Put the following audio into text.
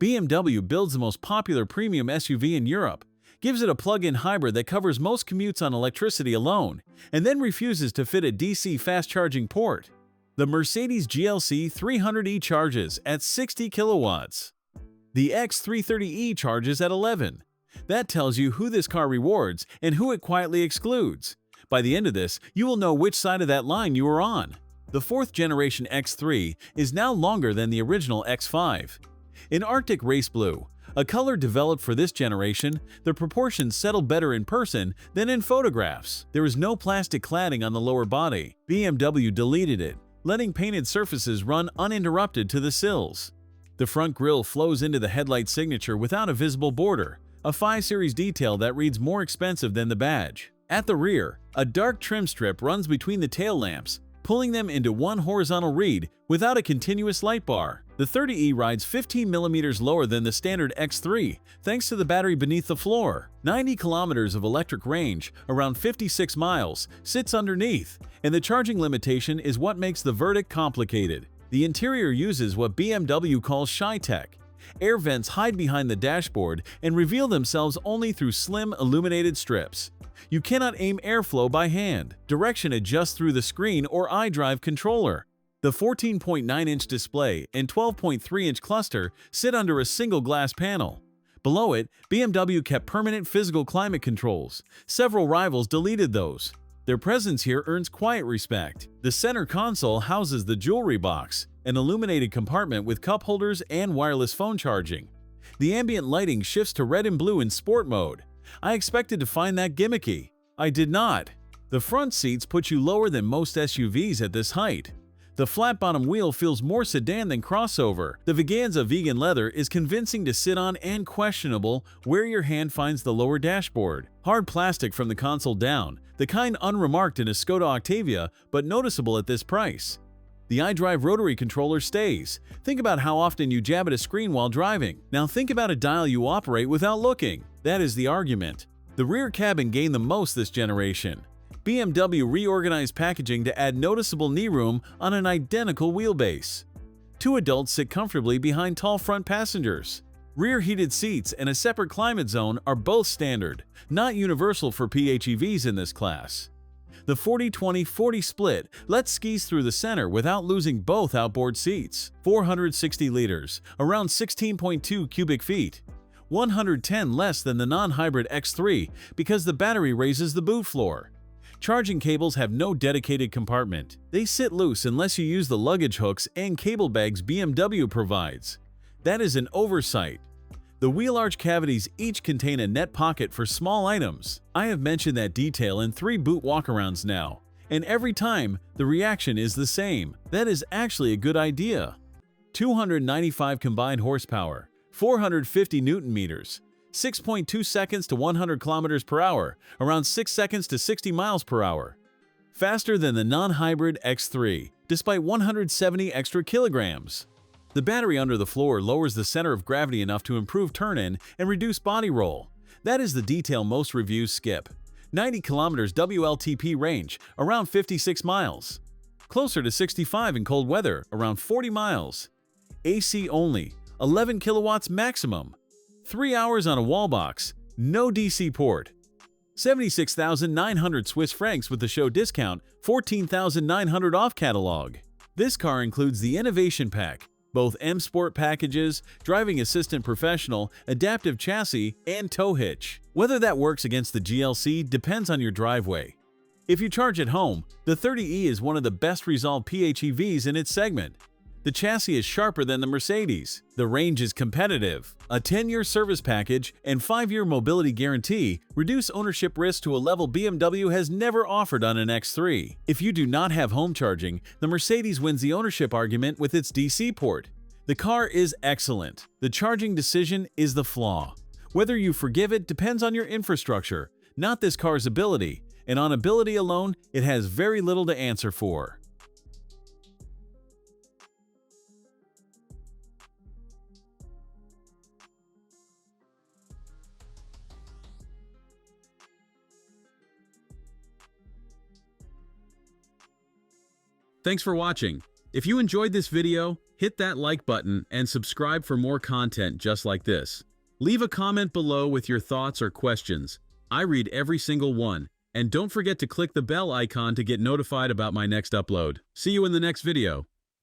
BMW builds the most popular premium SUV in Europe, gives it a plug-in hybrid that covers most commutes on electricity alone, and then refuses to fit a DC fast-charging port. The Mercedes GLC 300e charges at 60 kilowatts. The X3 30e charges at 11. That tells you who this car rewards and who it quietly excludes. By the end of this, you will know which side of that line you are on. The 4th generation X3 is now longer than the original X5. In Arctic Race Blue, a color developed for this generation, the proportions settle better in person than in photographs. There is no plastic cladding on the lower body. BMW deleted it, letting painted surfaces run uninterrupted to the sills. The front grille flows into the headlight signature without a visible border, a 5 Series detail that reads more expensive than the badge. At the rear, a dark trim strip runs between the tail lamps, pulling them into one horizontal read without a continuous light bar. The 30e rides 15 mm lower than the standard X3 thanks to the battery beneath the floor. 90 kilometers of electric range, around 56 miles, sits underneath, and the charging limitation is what makes the verdict complicated. The interior uses what BMW calls shy-tech. Air vents hide behind the dashboard and reveal themselves only through slim illuminated strips. You cannot aim airflow by hand. Direction adjusts through the screen or iDrive controller. The 14.9-inch display and 12.3-inch cluster sit under a single glass panel. Below it, BMW kept permanent physical climate controls. Several rivals deleted those. Their presence here earns quiet respect. The center console houses the jewelry box, an illuminated compartment with cup holders and wireless phone charging. The ambient lighting shifts to red and blue in sport mode. I expected to find that gimmicky. I did not. The front seats put you lower than most SUVs at this height. The flat-bottom wheel feels more sedan than crossover. The Veganza vegan leather is convincing to sit on and questionable where your hand finds the lower dashboard. Hard plastic from the console down, the kind unremarked in a Skoda Octavia but noticeable at this price. The iDrive rotary controller stays. Think about how often you jab at a screen while driving. Now think about a dial you operate without looking. That is the argument. The rear cabin gained the most this generation. BMW reorganized packaging to add noticeable knee room on an identical wheelbase. 2 adults sit comfortably behind tall front passengers. Rear heated seats and a separate climate zone are both standard, not universal for PHEVs in this class. The 40-20-40 split lets skis through the center without losing both outboard seats. 460 liters, around 16.2 cubic feet. 110 less than the non-hybrid X3 because the battery raises the boot floor. Charging cables have no dedicated compartment. They sit loose unless you use the luggage hooks and cable bags BMW provides. That is an oversight. The wheel arch cavities each contain a net pocket for small items. I have mentioned that detail in 3 boot walkarounds now, and every time the reaction is the same. That is actually a good idea. 295 combined horsepower, 450 Newton meters. 6.2 seconds to 100 kilometers per hour, around 6 seconds to 60 miles per hour. Faster than the non-hybrid X3, despite 170 extra kilograms. The battery under the floor lowers the center of gravity enough to improve turn-in and reduce body roll. That is the detail most reviews skip. 90 kilometers WLTP range, around 56 miles. Closer to 65 in cold weather, around 40 miles. AC only, 11 kilowatts maximum. 3 hours on a wallbox, no DC port. 76,900 Swiss francs with the show discount, 14,900 off catalog. This car includes the Innovation Pack, both M Sport packages, Driving Assistant Professional, Adaptive Chassis, and Tow Hitch. Whether that works against the GLC depends on your driveway. If you charge at home, the 30e is one of the best resolved PHEVs in its segment. The chassis is sharper than the Mercedes. The range is competitive. A 10-year service package and 5-year mobility guarantee reduce ownership risk to a level BMW has never offered on an X3. If you do not have home charging, the Mercedes wins the ownership argument with its DC port. The car is excellent. The charging decision is the flaw. Whether you forgive it depends on your infrastructure, not this car's ability, and on ability alone, it has very little to answer for. Thanks for watching. If you enjoyed this video, Hit that like button and subscribe for more content just like this. Leave a comment below with your thoughts or questions. I read every single one. And don't forget to click the bell icon to get notified about my next upload. See you in the next video.